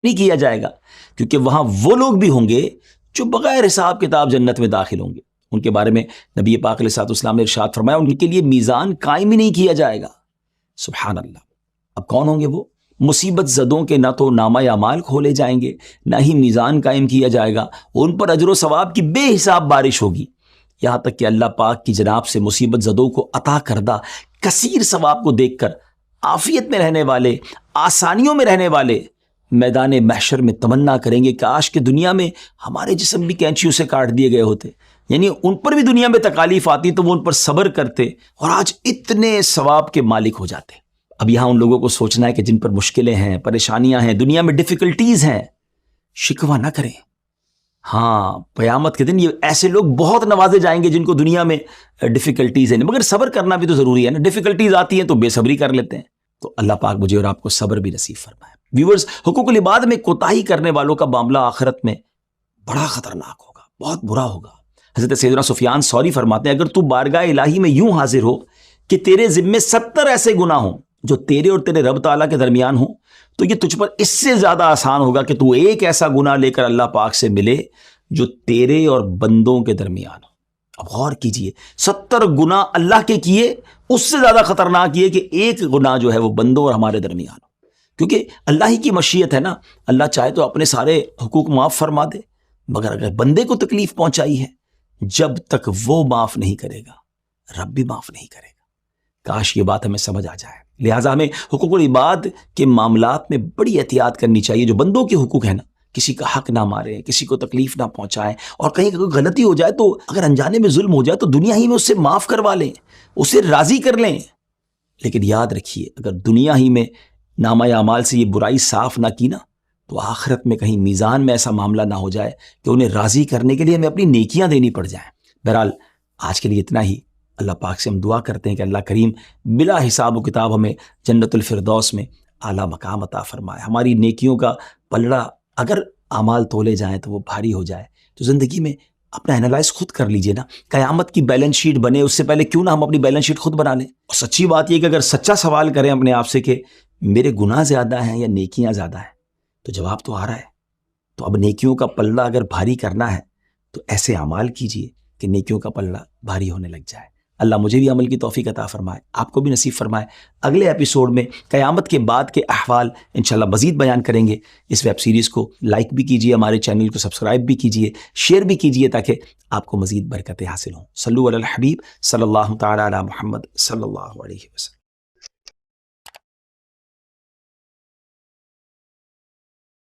نہیں کیا جائے گا، کیونکہ وہاں وہ لوگ بھی ہوں گے جو بغیر حساب کتاب جنت میں داخل ہوں گے. ان کے بارے میں نبی پاک علیہ الصلوۃ والسلام نے ارشاد فرمایا ان کے لیے میزان قائم ہی نہیں کیا جائے گا. سبحان اللہ. اب کون ہوں گے وہ؟ مصیبت زدوں کے نہ تو نامہ اعمال کھولے جائیں گے، نہ ہی میزان قائم کیا جائے گا. ان پر اجر و ثواب کی بے حساب بارش ہوگی، یہاں تک کہ اللہ پاک کی جناب سے مصیبت زدوں کو عطا کردہ کثیر ثواب کو دیکھ کر عافیت میں رہنے والے، آسانیوں میں رہنے والے میدان محشر میں تمنا کریں گے کاش کہ دنیا میں ہمارے جسم بھی کینچیوں سے کاٹ دیے گئے ہوتے. یعنی ان پر بھی دنیا میں تکالیف آتی تو وہ ان پر صبر کرتے اور آج اتنے ثواب کے مالک ہو جاتے. اب یہاں ان لوگوں کو سوچنا ہے کہ جن پر مشکلیں ہیں، پریشانیاں ہیں، دنیا میں ڈیفیکلٹیز ہیں، شکوہ نہ کریں. ہاں، قیامت کے دن یہ ایسے لوگ بہت نوازے جائیں گے جن کو دنیا میں ڈیفیکلٹیز ہیں، مگر صبر کرنا بھی تو ضروری ہے نا. ڈیفیکلٹیز آتی ہیں تو بے صبری کر لیتے ہیں. تو اللہ پاک مجھے اور آپ کو صبر بھی نصیب فرمائے. ویورز، حقوق العباد میں کوتاہی کرنے والوں کا معاملہ آخرت میں بڑا خطرناک ہوگا، بہت برا ہوگا. حضرت سیدنا سفیان ثوری فرماتے ہیں اگر تو بارگاہ الہی میں یوں حاضر ہو کہ تیرے ذمے 70 ایسے گناہ ہوں جو تیرے اور تیرے رب تعالیٰ کے درمیان ہوں، تو یہ تجھ پر اس سے زیادہ آسان ہوگا کہ تو ایک ایسا گناہ لے کر اللہ پاک سے ملے جو تیرے اور بندوں کے درمیان ہو. اب غور کیجئے، 70 گناہ اللہ کے کیے اس سے زیادہ خطرناک یہ کہ ایک گناہ جو ہے وہ بندوں اور ہمارے درمیان ہو. کیونکہ اللہ ہی کی مشیت ہے نا، اللہ چاہے تو اپنے سارے حقوق معاف فرما دے، مگر اگر بندے کو تکلیف پہنچائی ہے، جب تک وہ معاف نہیں کرے گا رب بھی معاف نہیں کرے گا. کاش یہ بات ہمیں سمجھ آ جائے. لہٰذا ہمیں حقوق العباد کے معاملات میں بڑی احتیاط کرنی چاہیے. جو بندوں کے حقوق ہیں نا، کسی کا حق نہ ماریں، کسی کو تکلیف نہ پہنچائیں، اور کہیں کوئی غلطی ہو جائے تو اگر انجانے میں ظلم ہو جائے تو دنیا ہی میں اس سے معاف کروا لیں، اسے راضی کر لیں. لیکن یاد رکھیے اگر دنیا ہی میں نامہ اعمال سے یہ برائی صاف نہ کی نا، تو آخرت میں کہیں میزان میں ایسا معاملہ نہ ہو جائے کہ انہیں راضی کرنے کے لیے ہمیں اپنی نیکیاں دینی پڑ جائیں. بہرحال آج کے لیے اتنا ہی. اللہ پاک سے ہم دعا کرتے ہیں کہ اللہ کریم بلا حساب و کتاب ہمیں جنت الفردوس میں اعلیٰ مقام عطا فرمائے. ہماری نیکیوں کا پلڑا اگر اعمال تولے جائیں تو وہ بھاری ہو جائے. تو زندگی میں اپنا انالائز خود کر لیجئے نا. قیامت کی بیلنس شیٹ بنے اس سے پہلے کیوں نہ ہم اپنی بیلنس شیٹ خود بنا لیں. اور سچی بات یہ کہ اگر سچا سوال کریں اپنے آپ سے کہ میرے گناہ زیادہ ہیں یا نیکیاں زیادہ ہیں، تو جواب تو آ رہا ہے. تو اب نیکیوں کا پلڑا اگر بھاری کرنا ہے تو ایسے اعمال کیجئے کہ نیکیوں کا پلڑا بھاری ہونے لگ جائے. اللہ مجھے بھی عمل کی توفیق عطا فرمائے، آپ کو بھی نصیب فرمائے. اگلے ایپیسوڈ میں قیامت کے بعد کے احوال انشاءاللہ مزید بیان کریں گے. اس ویب سیریز کو لائک بھی کیجئے، ہمارے چینل کو سبسکرائب بھی کیجئے، شیئر بھی کیجئے تاکہ آپ کو مزید برکتیں حاصل ہوں. صلو علی الحبیب صلی اللہ تعالی علی محمد صلی اللہ علیہ وسلم.